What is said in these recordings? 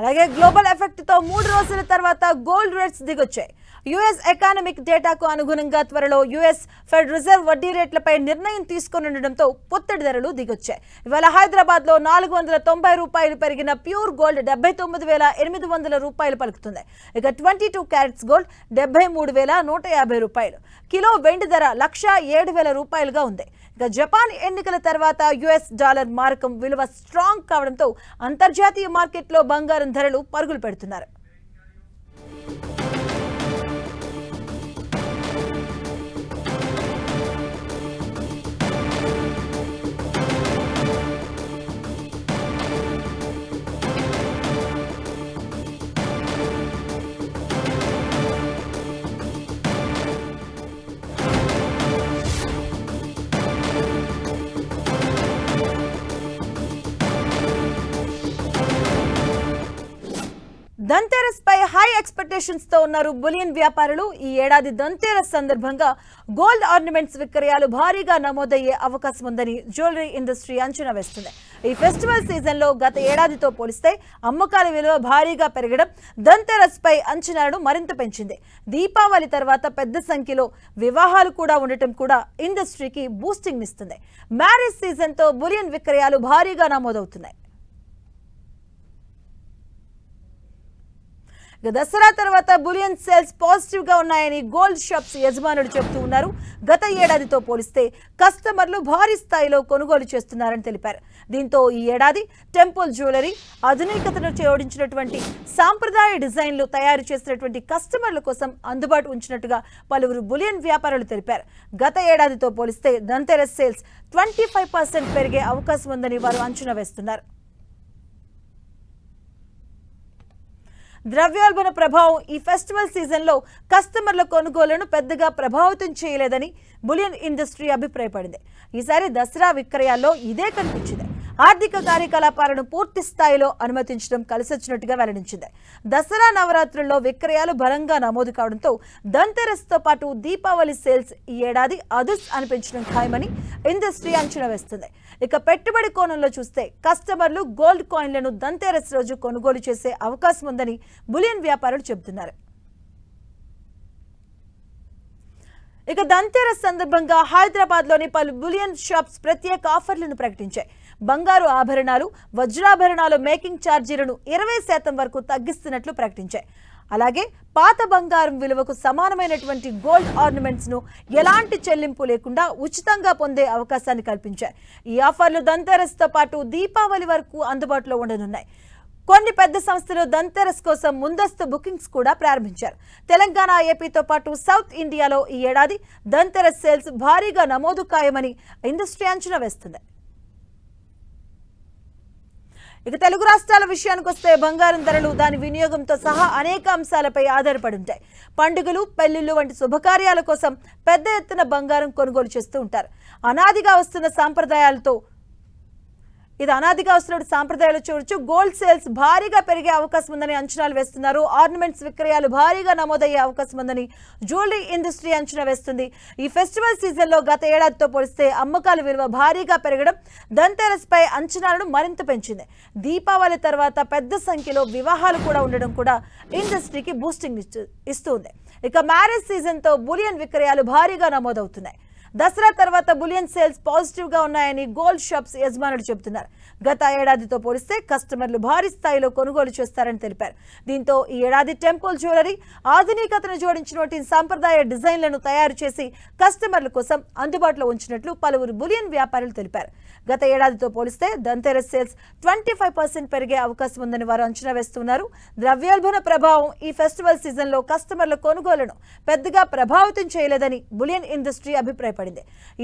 అలాగే global effect తో 3 రోజుల తర్వాత గోల్డ్ రేట్స్ దిగొచ్చాయి. యుఎస్ ఎకానమిక్ డేటాకు అనుగుణంగా త్వరలో యుఎస్ ఫెడ్ రిజర్వ్ వడ్డీ రేట్లపై నిర్ణయం తీసుకొనుండడంతో పొత్తడి ధరలు దిగొచ్చాయి. ఇవాళ హైదరాబాద్ లో 490 రూపాయలు పెరిగిన ప్యూర్ గోల్డ్ 79,800 రూపాయలు పలుకుతుంది. ఇక 22 క్యారెట్స్ గోల్డ్ 73,150 రూపాయలు. కిలో వెండి ధర 1,07,000 రూపాయలుగా ఉంది. ఇక జపాన్ ఎన్నికల తర్వాత యుఎస్ డాలర్ మారకం విలువ స్ట్రాంగ్ కావడంతో అంతర్జాతీయ మార్కెట్లో బంగారం ధరలు పరుగులు పెడుతున్నారు. ధన్తేరస్ పై హై ఎక్స్పెక్టేషన్స్ తో ఉన్నారు బులియన్ వ్యాపారులు. ఈ ఏడాది ధన్తేరస్ సందర్భంగా గోల్డ్ ఆర్నమెంట్స్ విక్రయాలు భారీగా నమోదయ్యే అవకాశం ఉందని జ్యువెలరీ ఇండస్ట్రీ అంచనా వేస్తుంది. ఈ ఫెస్టివల్ సీజన్ లో గత ఏడాదితో పోలిస్తే అమ్మకాల విలువ భారీగా పెరగడం ధన్తేరస్ పై అంచనాలను మరింత పెంచింది. దీపావళి తర్వాత పెద్ద సంఖ్యలో వివాహాలు కూడా ఉండటం కూడా ఇండస్ట్రీకి బూస్టింగ్ ఇస్తుంది. మ్యారేజ్ సీజన్ తో బులియన్ విక్రయాలు భారీగా నమోదవుతున్నాయి. దసరా తర్వాత బులియన్ సేల్స్ పాజిటివ్ గా ఉన్నాయని గోల్డ్ షాప్స్ యజమానులు చెబుతూ ఉన్నారు. గత ఏడాదితో పోలిస్తే కస్టమర్లు భారీ స్థాయిలో కొనుగోలు చేస్తున్నారని తెలిపారు. దీంతో ఈ ఏడాది టెంపుల్ జ్యువెలరీ ఆధునికతను జోడించినటువంటి సాంప్రదాయ డిజైన్లు తయారు చేసినటువంటి కస్టమర్ల కోసం అందుబాటు ఉంచినట్టుగా పలువురు బులియన్ వ్యాపారులు తెలిపారు. గత ఏడాదితో పోలిస్తే ధన్తేరస్ సేల్స్ 25% పెరిగే అవకాశం ఉందని వారు అంచనా వేస్తున్నారు. ద్రవ్యోల్బణ ప్రభావం ఈ ఫెస్టివల్ సీజన్లో కస్టమర్ల కొనుగోలును పెద్దగా ప్రభావితం చేయలేదని బులియన్ ఇండస్ట్రీ అభిప్రాయపడింది. ఈసారి దసరా విక్రయాల్లో ఇదే కనిపించింది. ఆర్థిక కార్యకలాపాలను పూర్తి స్థాయిలో అనుమతించడం కలిసొచ్చినట్టుగా వెల్లడించింది. దసరా నవరాత్రుల్లో విక్రయాలు బలంగా నమోదు కావడంతో ధన్తేరస్ తో పాటు దీపావళి సేల్స్ ఈ ఏడాది అదుర్స్ అనిపించడం ఖాయమని ఇండస్ట్రీ అంచనా వేస్తుంది. ఇక పెట్టుబడి కోణంలో చూస్తే కస్టమర్లు గోల్డ్ కాయిన్లను ధన్తేరస్ రోజు కొనుగోలు చేసే అవకాశం ఉందని బులియన్ వ్యాపారులు చెబుతున్నారు. ఇక ధన్తేరస్ సందర్భంగా హైదరాబాద్ లోని పలు బులియన్ షాప్స్ ప్రత్యేక ఆఫర్లను ప్రకటించాయి. బంగారు ఆభరణాలు, వజ్రాభరణాలు మేకింగ్ ఛార్జీలను 20% వరకు తగ్గిస్తున్నట్లు ప్రకటించాయి. అలాగే పాత బంగారం విలువకు సమానమైనటువంటి గోల్డ్ ఆర్నమెంట్స్ ను ఎలాంటి చెల్లింపు లేకుండా ఉచితంగా పొందే అవకాశాన్ని కల్పించాయి. ఈ ఆఫర్లు ధన్తేరస్ తో పాటు దీపావళి వరకు అందుబాటులో ఉండనున్నాయి. కొన్ని పెద్ద సంస్థలు ధన్తేరస్ కోసం ముందస్తు బుకింగ్స్ కూడా ప్రారంభించారు. తెలంగాణ, ఏపీతో పాటు సౌత్ ఇండియాలో ఈ ఏడాది ధన్తేరస్ సేల్స్ భారీగా నమోదు ఖాయమని ఇండస్ట్రీ అంచనా వేస్తుంది. ఇక తెలుగు రాష్ట్రాల విషయానికి వస్తే బంగారం ధరలు దాని వినియోగంతో సహా అనేక అంశాలపై ఆధారపడి ఉంటాయి. పండుగలు, పెళ్లిళ్లు వంటి శుభకార్యాల కోసం పెద్ద ఎత్తున బంగారం కొనుగోలు చేస్తూ ఉంటారు. అనాదిగా వస్తున్న సాంప్రదాయాలతో చూడొచ్చు. గోల్డ్ సేల్స్ భారీగా పెరిగే అవకాశం ఉందని అంచనాలు వేస్తున్నారు. ఆర్నమెంట్స్ విక్రయాలు భారీగా నమోదయ్యే అవకాశం ఉందని జ్యువెలరీ ఇండస్ట్రీ అంచనా వేస్తుంది. ఈ ఫెస్టివల్ సీజన్ లో గత ఏడాదితో పోలిస్తే అమ్మకాల విలువ భారీగా పెరగడం ధన్తేరస్ పై అంచనాలను మరింత పెంచింది. దీపావళి తర్వాత పెద్ద సంఖ్యలో వివాహాలు కూడా ఉండడం కూడా ఇండస్ట్రీకి బూస్టింగ్ ఇస్తుంది. ఇక మ్యారేజ్ సీజన్ తో బులియన్ విక్రయాలు భారీగా నమోదవుతున్నాయి. దసరా తర్వాత బులియన్ సేల్స్ పాజిటివ్ గా ఉన్నాయని గోల్డ్ షాప్స్ యజమానులు చెబుతున్నారు. గత ఏడాదితో పోలిస్తే కస్టమర్లు భారీ స్థాయిలో కొనుగోలు చేస్తారని తెలిపారు. దీంతో ఈ ఏడాది టెంపుల్ జ్యువెలరీ ఆధునికతను జోడించినటువంటి సాంప్రదాయ డిజైన్లను తయారు చేసి కస్టమర్ల కోసం అందుబాటులో ఉంచినట్లు పలువురు బులియన్ వ్యాపారులు తెలిపారు. గత ఏడాదితో పోలిస్తే ధన్తేరస్ సేల్స్ 25% పెరిగే అవకాశం ఉందని వారు అంచనా వేస్తున్నారు. ద్రవ్యోల్బణ ప్రభావం ఈ ఫెస్టివల్ సీజన్ లో కస్టమర్ల కొనుగోలును పెద్దగా ప్రభావితం చేయలేదని బులియన్ ఇండస్ట్రీ అభిప్రాయపడింది.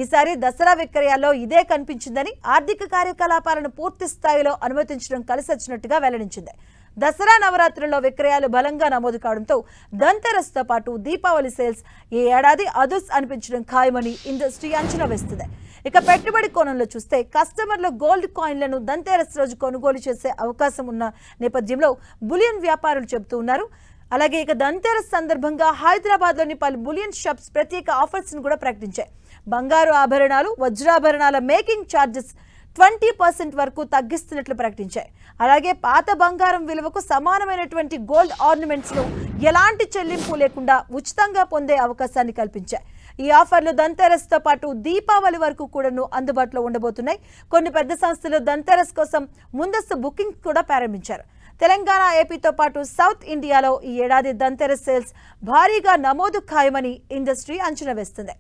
ఈసారి దసరా విక్రయాల్లో ఇదే కనిపించిందని, ఆర్థిక కార్యకలాపాలను పూర్తి స్థాయిలో అనుమతించడం కలిసొచ్చినట్టుగా వెల్లడించింది. దసరా నవరాత్రుల్లో విక్రయాలు బలంగా నమోదు కావడంతో ధన్తేరస్ తో పాటు దీపావళి సేల్స్ ఈ ఏడాది అదుర్స్ అనిపించడం ఖాయమని ఇండస్ట్రీ అంచనా వేస్తుంది. ఇక పెట్టుబడి కోణంలో చూస్తే కస్టమర్లు గోల్డ్ కాయిన్లను ధన్తేరస్ రోజు కొనుగోలు చేసే అవకాశం ఉన్న నేపథ్యంలో బులియన్ వ్యాపారులు చెబుతూ ఉన్నారు. అలాగే ఇక ధన్తేరస్ సందర్భంగా హైదరాబాద్ లోని పలు బులియన్ షాప్స్ ప్రత్యేక ఆఫర్స్ ను కూడా ప్రకటించాయి. బంగారు ఆభరణాలు, వజ్రాభరణాల మేకింగ్ ఛార్జెస్ 20% వరకు తగ్గిస్తున్నట్లు ప్రకటించాయి. అలాగే పాత బంగారం విలువకు సమానమైనటువంటి గోల్డ్ ఆర్నమెంట్స్ను ఎలాంటి చెల్లింపు లేకుండా ఉచితంగా పొందే అవకాశాన్ని కల్పించాయి. ఈ ఆఫర్లు ధన్తెరస్తో పాటు దీపావళి వరకు కూడాను అందుబాటులో ఉండబోతున్నాయి. కొన్ని పెద్ద సంస్థలు ధన్తెరస్ కోసం ముందస్తు బుకింగ్ కూడా ప్రారంభించారు. తెలంగాణ, ఏపీతో పాటు సౌత్ ఇండియాలో ఈ ఏడాది ధన్తెరస్ సేల్స్ భారీగా నమోదు ఖాయమని ఇండస్ట్రీ అంచనా వేస్తుంది.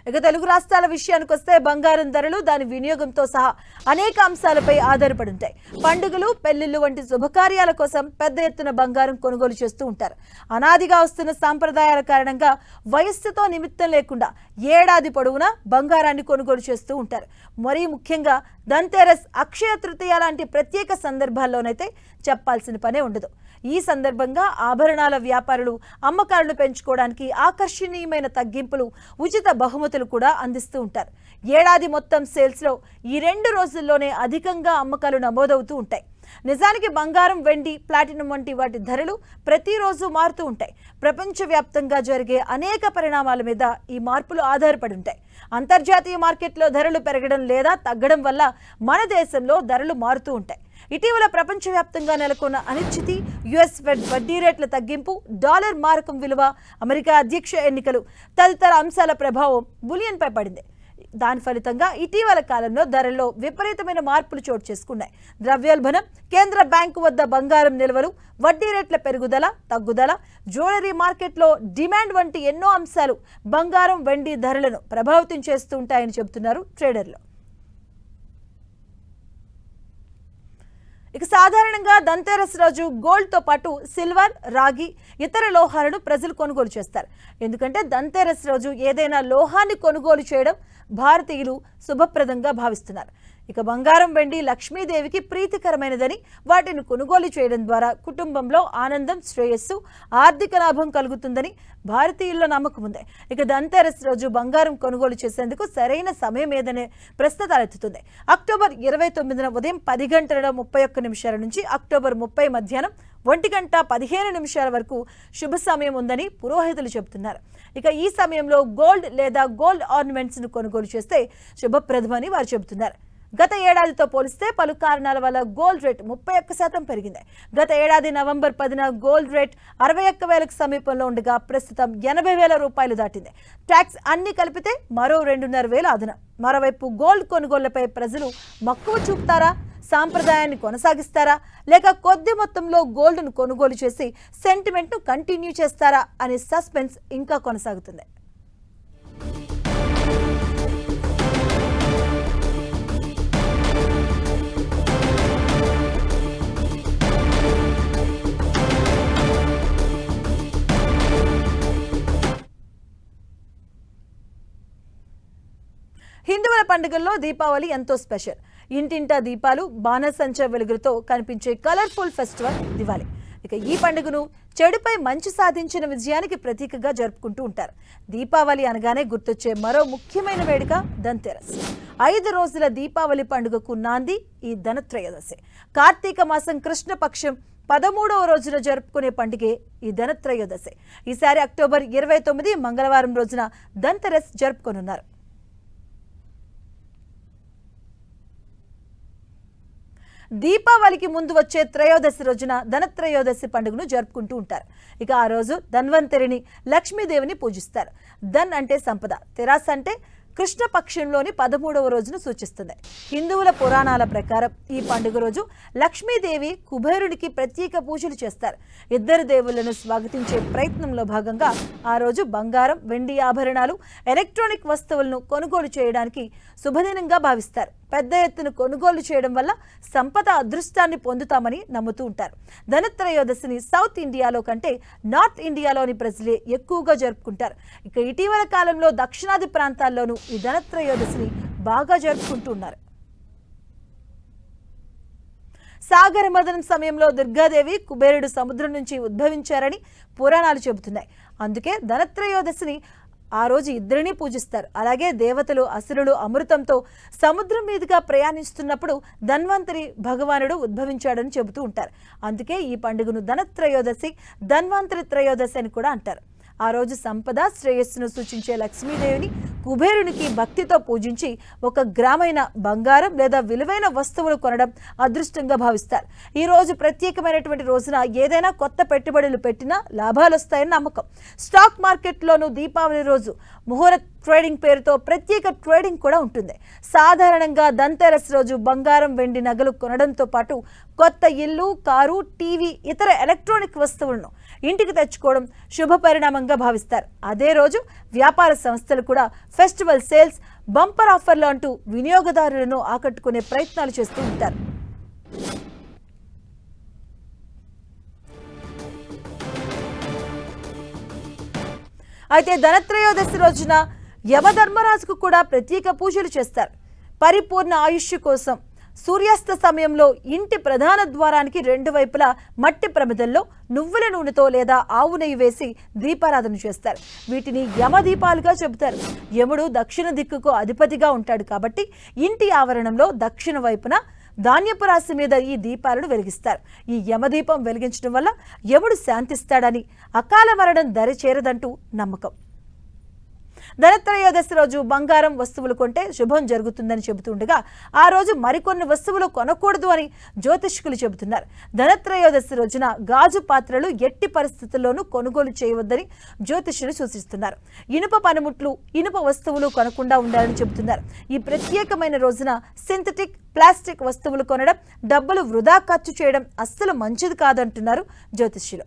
ఇక తెలుగు రాష్ట్రాల విషయానికి వస్తే బంగారం ధరలు దాని వినియోగంతో సహా అనేక అంశాలపై ఆధారపడి ఉంటాయి. పండుగలు, పెళ్లిళ్లు వంటి శుభకార్యాల కోసం పెద్ద ఎత్తున బంగారం కొనుగోలు చేస్తూ ఉంటారు. అనాదిగా వస్తున్న సాంప్రదాయాల కారణంగా వయస్సుతో నిమిత్తం లేకుండా ఏడాది పొడవునా బంగారాన్ని కొనుగోలు చేస్తూ ఉంటారు. మరీ ముఖ్యంగా ధన్తెరస్, అక్షయ తృతీయ లాంటి ప్రత్యేక సందర్భాల్లోనైతే చెప్పాల్సిన పనే ఉండదు. ఈ సందర్భంగా ఆభరణాల వ్యాపారులు అమ్మకాలను పెంచుకోవడానికి ఆకర్షణీయమైన తగ్గింపులు, ఉచిత బహుమతులు కూడా అందిస్తూ ఉంటారు. ఏడాది మొత్తం సేల్స్లో ఈ 2 రోజుల్లోనే అధికంగా అమ్మకాలు నమోదవుతూ ఉంటాయి. నిజానికి బంగారం, వెండి, ప్లాటినం వంటి వాటి ధరలు ప్రతిరోజు మారుతూ ఉంటాయి. ప్రపంచవ్యాప్తంగా జరిగే అనేక పరిణామాల మీద ఈ మార్పులు ఆధారపడి ఉంటాయి. అంతర్జాతీయ మార్కెట్లో ధరలు పెరగడం లేదా తగ్గడం వల్ల మన దేశంలో ధరలు మారుతూ ఉంటాయి. ఇటీవల ప్రపంచవ్యాప్తంగా నెలకొన్న అనిశ్చితి, యుఎస్ ఫెడ్ వడ్డీ రేట్ల తగ్గింపు, డాలర్ మారకం విలువ, అమెరికా అధ్యక్ష ఎన్నికలు తదితర అంశాల ప్రభావం బులియన్పై పడింది. దాని ఫలితంగా ఇటీవల కాలంలో ధరల్లో విపరీతమైన మార్పులు చోటు చేసుకున్నాయి. ద్రవ్యోల్బణం, కేంద్ర బ్యాంకు వద్ద బంగారం నిల్వలు, వడ్డీ రేట్ల పెరుగుదల, తగ్గుదల, జ్యువెలరీ మార్కెట్లో డిమాండ్ వంటి ఎన్నో అంశాలు బంగారం, వెండి ధరలను ప్రభావితం చేస్తూ ఉంటాయని చెబుతున్నారు ట్రేడర్లు. ఇక సాధారణంగా ధన్తెరస్ రోజు గోల్డ్తో పాటు సిల్వర్, రాగి, ఇతర లోహాలను ప్రజలు కొనుగోలు చేస్తారు. ఎందుకంటే ధన్తెరస్ రోజు ఏదైనా లోహాన్ని కొనుగోలు చేయడం భారతీయులు శుభప్రదంగా భావిస్తున్నారు. ఇక బంగారం, వెండి లక్ష్మీదేవికి ప్రీతికరమైనదని వాటిని కొనుగోలు చేయడం ద్వారా కుటుంబంలో ఆనందం, శ్రేయస్సు, ఆర్థిక లాభం కలుగుతుందని భారతీయుల్లో నమ్మకం ఉంది. ఇక ధన్తెరస్ రోజు బంగారం కొనుగోలు చేసేందుకు సరైన సమయం ఏదనే ప్రశ్న తలెత్తుతుంది. అక్టోబర్ 29న ఉదయం 10 గంటల 31 నిమిషాల నుంచి అక్టోబర్ 30 మధ్యాహ్నం 1 గంట 15 నిమిషాల వరకు శుభ సమయం ఉందని పురోహితులు చెబుతున్నారు. ఇక ఈ సమయంలో గోల్డ్ లేదా గోల్డ్ ఆర్నమెంట్స్ను కొనుగోలు చేస్తే శుభప్రదమని వారు చెబుతున్నారు. గత ఏడాదితో పోలిస్తే పలు కారణాల వల్ల గోల్డ్ రేట్ 31% పెరిగింది. గత ఏడాది నవంబర్ 10న గోల్డ్ రేట్ 61,000కు సమీపంలో ఉండగా ప్రస్తుతం 80,000 రూపాయలు దాటింది. ట్యాక్స్ అన్ని కలిపితే మరో 2,500 అదనం. మరోవైపు గోల్డ్ కొనుగోళ్లపై ప్రజలు మక్కువ చూపుతారా, సాంప్రదాయాన్ని కొనసాగిస్తారా, లేక కొద్ది మొత్తంలో గోల్డ్ను కొనుగోలు చేసి సెంటిమెంట్ను కంటిన్యూ చేస్తారా అనే సస్పెన్స్ ఇంకా కొనసాగుతుంది. హిందువుల పండుగల్లో దీపావళి ఎంతో స్పెషల్. ఇంటింటా దీపాలు, బాణసంచ వెలుగులతో కనిపించే కలర్ఫుల్ ఫెస్టివల్ దివాళీ. ఇక ఈ పండుగను చెడుపై మంచి సాధించిన విజయానికి ప్రతీకగా జరుపుకుంటూ ఉంటారు. దీపావళి అనగానే గుర్తొచ్చే మరో ముఖ్యమైన వేడుక ధన్తెరస్. 5 రోజుల దీపావళి పండుగకు నాంది ఈ ధనత్రయోదశి. కార్తీక మాసం కృష్ణపక్షం 13వ రోజున జరుపుకునే పండుగే ఈ ధనత్రయోదశి. ఈసారి అక్టోబర్ 29 మంగళవారం రోజున ధన్తెరస్ జరుపుకోనున్నారు. దీపావళికి ముందు వచ్చే త్రయోదశి రోజున ధనత్రయోదశి పండుగను జరుపుకుంటూ ఉంటారు. ఇక ఆ రోజు ధన్వంతరిని, లక్ష్మీదేవిని పూజిస్తారు. ధన్ అంటే సంపద, తెరాస అంటే కృష్ణపక్షంలోని 13వ రోజును సూచిస్తుంది. హిందువుల పురాణాల ప్రకారం ఈ పండుగ రోజు లక్ష్మీదేవి, కుబేరునికి ప్రత్యేక పూజలు చేస్తారు. ఇద్దరు దేవుళ్లను స్వాగతించే ప్రయత్నంలో భాగంగా ఆ రోజు బంగారం, వెండి ఆభరణాలు, ఎలక్ట్రానిక్ వస్తువులను కొనుగోలు చేయడానికి శుభదినంగా భావిస్తారు. పెద్ద ఎత్తున కొనుగోలు చేయడం వల్ల సంపద, అదృష్టాన్ని పొందుతామని నమ్ముతూ ఉంటారు. ధనత్రయోదశిని సౌత్ ఇండియాలో కంటే నార్త్ ఇండియాలోని ప్రజలే ఎక్కువగా జరుపుకుంటారు. ఇక ఇటీవల కాలంలో దక్షిణాది ప్రాంతాల్లోనూ ఈ ధనత్రయోదశిని బాగా జరుపుకుంటూ ఉన్నారు. సాగర మదనం సమయంలో దుర్గాదేవి, కుబేరుడు సముద్రం నుంచి ఉద్భవించారని పురాణాలు చెబుతున్నాయి. అందుకే ధనత్రయోదశిని ఆ రోజు ఇద్దరిని పూజిస్తారు. అలాగే దేవతలు, అసురులు అమృతంతో సముద్రం మీదుగా ప్రయాణిస్తున్నప్పుడు ధన్వంతరి భగవానుడు ఉద్భవించాడని చెబుతూ ఉంటారు. అందుకే ఈ పండుగను ధనత్రయోదశి, ధన్వంతరి త్రయోదశి అని కూడా అంటారు. ఆ రోజు సంపద శ్రేయస్సును సూచించే లక్ష్మీదేవిని కుబేరునికి భక్తితో పూజించి 1 గ్రామైన బంగారం లేదా విలువైన వస్తువులు కొనడం అదృష్టంగా భావిస్తారు. ఈ రోజు ప్రత్యేకమైనటువంటి రోజున ఏదైనా కొత్త పెట్టుబడులు పెట్టినా లాభాలు వస్తాయని నమ్మకం. స్టాక్ మార్కెట్లోనూ దీపావళి రోజు ముహూర్త ట్రేడింగ్ పేరుతో ప్రత్యేక ట్రేడింగ్ కూడా ఉంటుంది. సాధారణంగా ధన్తెరస్ రోజు బంగారం, వెండి నగలు కొనడంతో పాటు కొత్త ఇల్లు, కారు, టీవీ, ఇతర ఎలక్ట్రానిక్ వస్తువులను ఇంటికి తెచ్చుకోవడం శుభ పరిణామంగా భావిస్తారు. అదే రోజు వ్యాపార సంస్థలు కూడా ఫెస్టివల్ సేల్స్, బంపర్ ఆఫర్లు అంటూ వినియోగదారులను ఆకట్టుకునే ప్రయత్నాలు చేస్తూ ఉంటారు. అయితే ధనత్రయోదశి రోజున యమధర్మరాజుకు కూడా ప్రత్యేక పూజలు చేస్తారు. పరిపూర్ణ ఆయుష్ కోసం సూర్యాస్త సమయంలో ఇంటి ప్రధాన ద్వారానికి 2 వైపులా మట్టి ప్రమిదల్లో నువ్వుల నూనెతో లేదా ఆవు నెయ్యి వేసి దీపారాధన చేస్తారు. వీటిని యమదీపాలుగా చెబుతారు. యముడు దక్షిణ దిక్కుకు అధిపతిగా ఉంటాడు కాబట్టి ఇంటి ఆవరణంలో దక్షిణ వైపున ధాన్యపు రాశి మీద ఈ దీపాలను వెలిగిస్తారు. ఈ యమదీపం వెలిగించడం వల్ల యముడు శాంతిస్తాడని, అకాల మరణం దరి చేరదంటూ నమ్మకం. ధనత్రయోదశి రోజు బంగారం వస్తువులు కొంటే శుభం జరుగుతుందని చెబుతుండగా ఆ రోజు మరికొన్ని వస్తువులు కొనకూడదు అని జ్యోతిష్కులు చెబుతున్నారు. ధనత్రయోదశి రోజున గాజు పాత్రలు ఎట్టి పరిస్థితుల్లోనూ కొనుగోలు చేయవద్దని జ్యోతిష్యులు సూచిస్తున్నారు. ఇనుప పనిముట్లు, ఇనుప వస్తువులు కొనకుండా ఉండాలని చెబుతున్నారు. ఈ ప్రత్యేకమైన రోజున సింథటిక్, ప్లాస్టిక్ వస్తువులు కొనడం, డబ్బులు వృధా ఖర్చు చేయడం అస్సలు మంచిది కాదంటున్నారు జ్యోతిష్యులు.